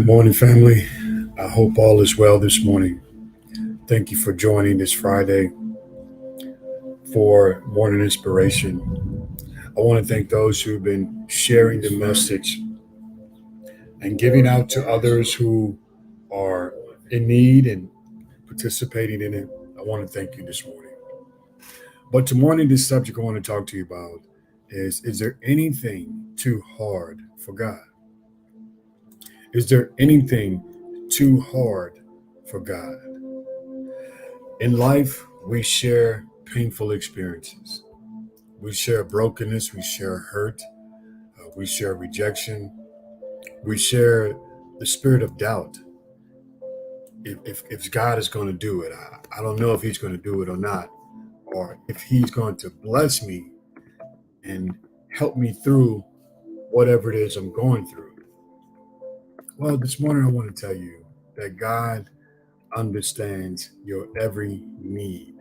Good morning, family. I hope all is well this morning. Thank you for joining this Friday for Morning Inspiration. I want to thank those who've been sharing the message and giving out to others who are in need and participating in it. I want to thank you this morning. But this morning, this subject I want to talk to you about is there anything too hard for God? Is there anything too hard for God? In life, we share painful experiences. We share brokenness, we share hurt, we share rejection, we share the spirit of doubt. If God is going to do it, I don't know if He's going to do it or not, or if He's going to bless me and help me through whatever it is I'm going through. Well, this morning I want to tell you that God understands your every need.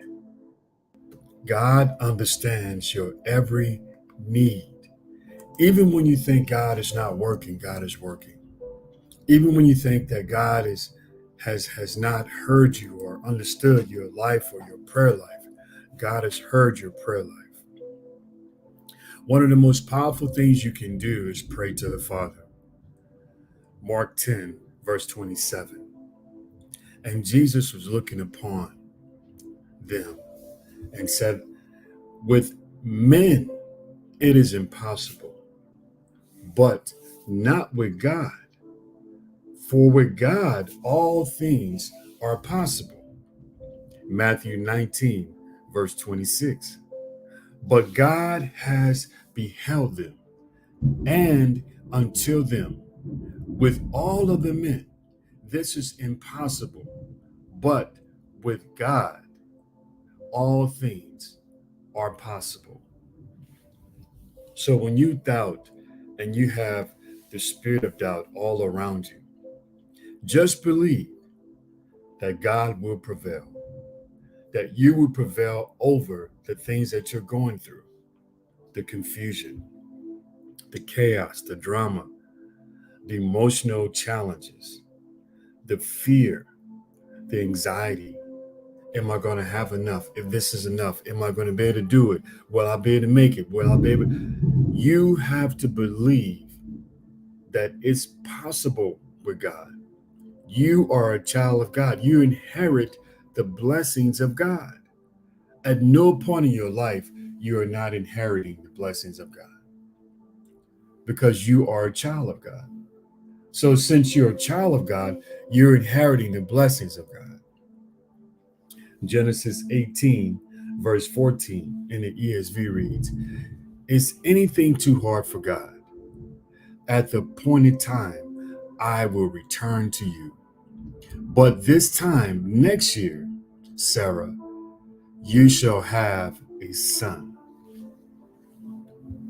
God understands your every need. Even when you think God is not working, God is working. Even when you think that God has not heard you or understood your life or your prayer life, God has heard your prayer life. One of the most powerful things you can do is pray to the Father. Mark 10, verse 27. And Jesus was looking upon them and said, with men it is impossible, but not with God. For with God all things are possible. Matthew 19, verse 26. But God has beheld them, and until them, with all of the men, this is impossible. But with God, all things are possible. So when you doubt and you have the spirit of doubt all around you, just believe that God will prevail, that you will prevail over the things that you're going through, the confusion, the chaos, the drama, the emotional challenges, the fear, the anxiety. Am I going to have enough? If this is enough, am I going to be able to do it? Will I be able to make it? Will I be able? You have to believe that it's possible with God. You are a child of God. You inherit the blessings of God. At no point in your life, you are not inheriting the blessings of God because you are a child of God. So since you're a child of God, you're inheriting the blessings of God. Genesis 18, verse 14 in the ESV reads, is anything too hard for God? At the appointed time, I will return to you. But this time next year, Sarah, you shall have a son.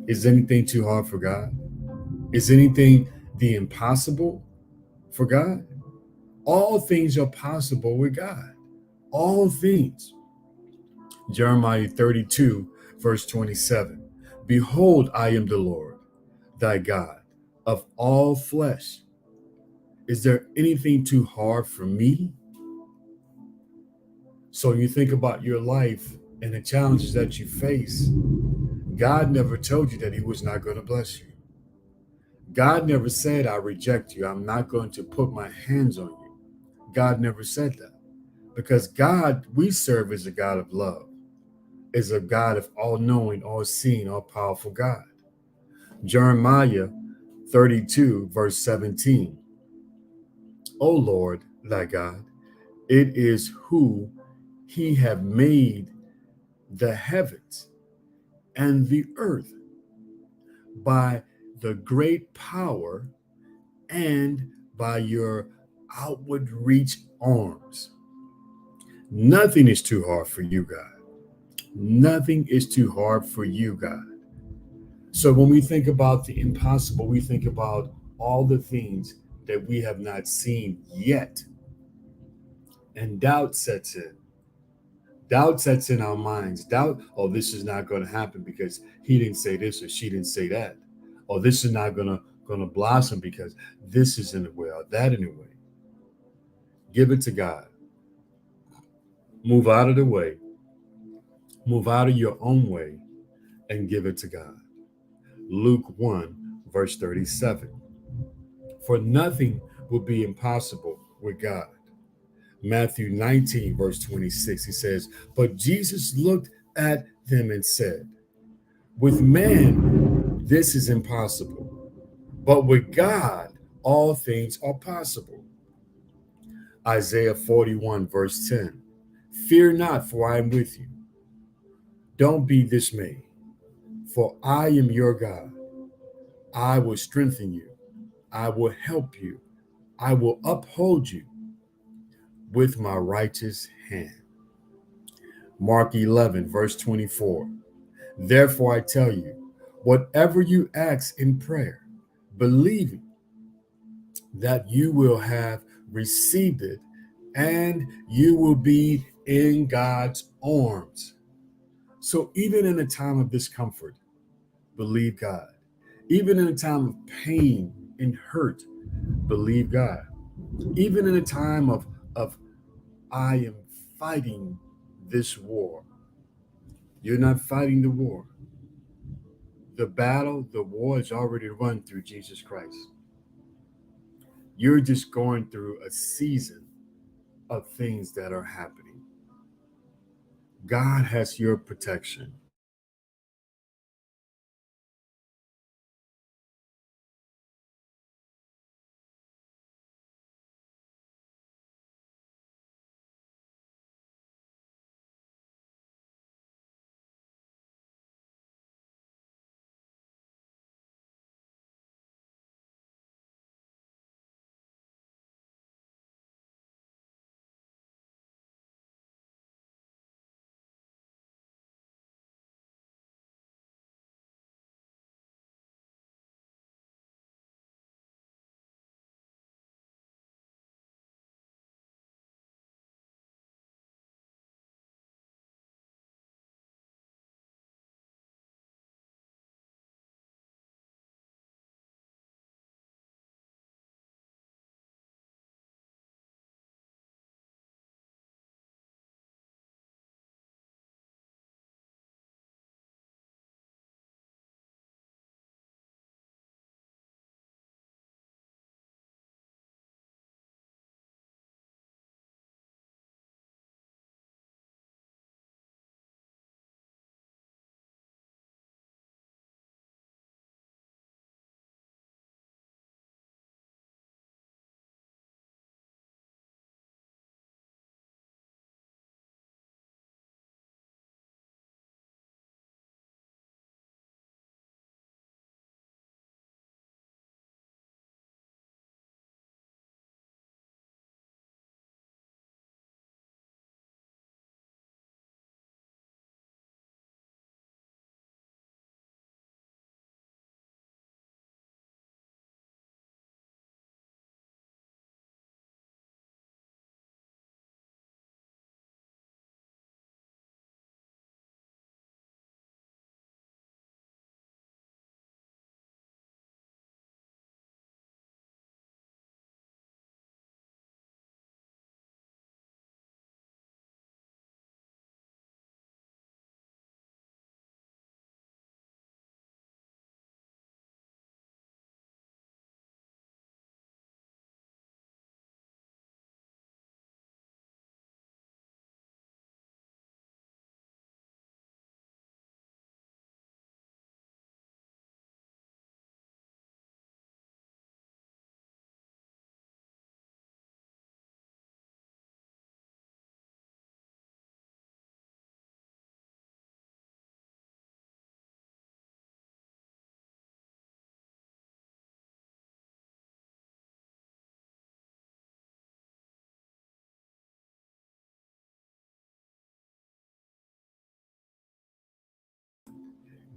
Is anything too hard for God? Is anything the impossible for God? All things are possible with God. All things. Jeremiah 32, verse 27. Behold, I am the Lord, thy God, of all flesh. Is there anything too hard for me? So you think about your life and the challenges that you face. God never told you that He was not going to bless you. God never said, I reject you. I'm not going to put my hands on you. God never said that. Because God we serve is a God of love, is a God of all knowing, all seeing, all powerful God. Jeremiah 32, verse 17. O Lord, thy God, it is who He have made the heavens and the earth by the great power and by your outward reach arms. Nothing is too hard for you, God. Nothing is too hard for you, God. So when we think about the impossible, we think about all the things that we have not seen yet. And doubt sets in. Doubt sets in our minds. Doubt, this is not going to happen because he didn't say this or she didn't say that. Or this is not going to going to blossom because this is in the way or that in the way. Give it to God. Move out of the way. Move out of your own way and give it to God. Luke 1, verse 37. For nothing will be impossible with God. Matthew 19, verse 26, he says, but Jesus looked at them and said, with man, this is impossible, but with God, all things are possible. Isaiah 41, verse 10, fear not, for I am with you. Don't be dismayed, for I am your God. I will strengthen you. I will help you. I will uphold you with my righteous hand. Mark 11, verse 24. Therefore I tell you, whatever you ask in prayer, believing that you will have received it and you will be in God's arms. So even in a time of discomfort, believe God. Even in a time of pain and hurt, believe God. Even in a time of I am fighting this war. You're not fighting the war. The battle, the war is already run through Jesus Christ. You're just going through a season of things that are happening. God has your protection.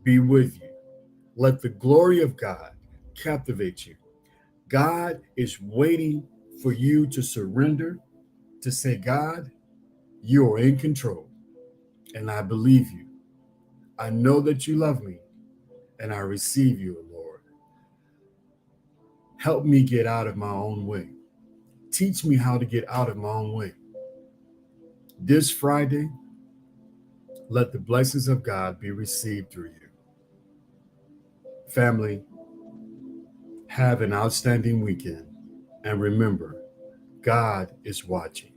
Be with you. Let the glory of God captivate you. God is waiting for you to surrender, to say, God, you are in control, and I believe you. I know that you love me, and I receive you, Lord. Help me get out of my own way. Teach me how to get out of my own way. This Friday, let the blessings of God be received through you. Family, have an outstanding weekend. And remember, God is watching.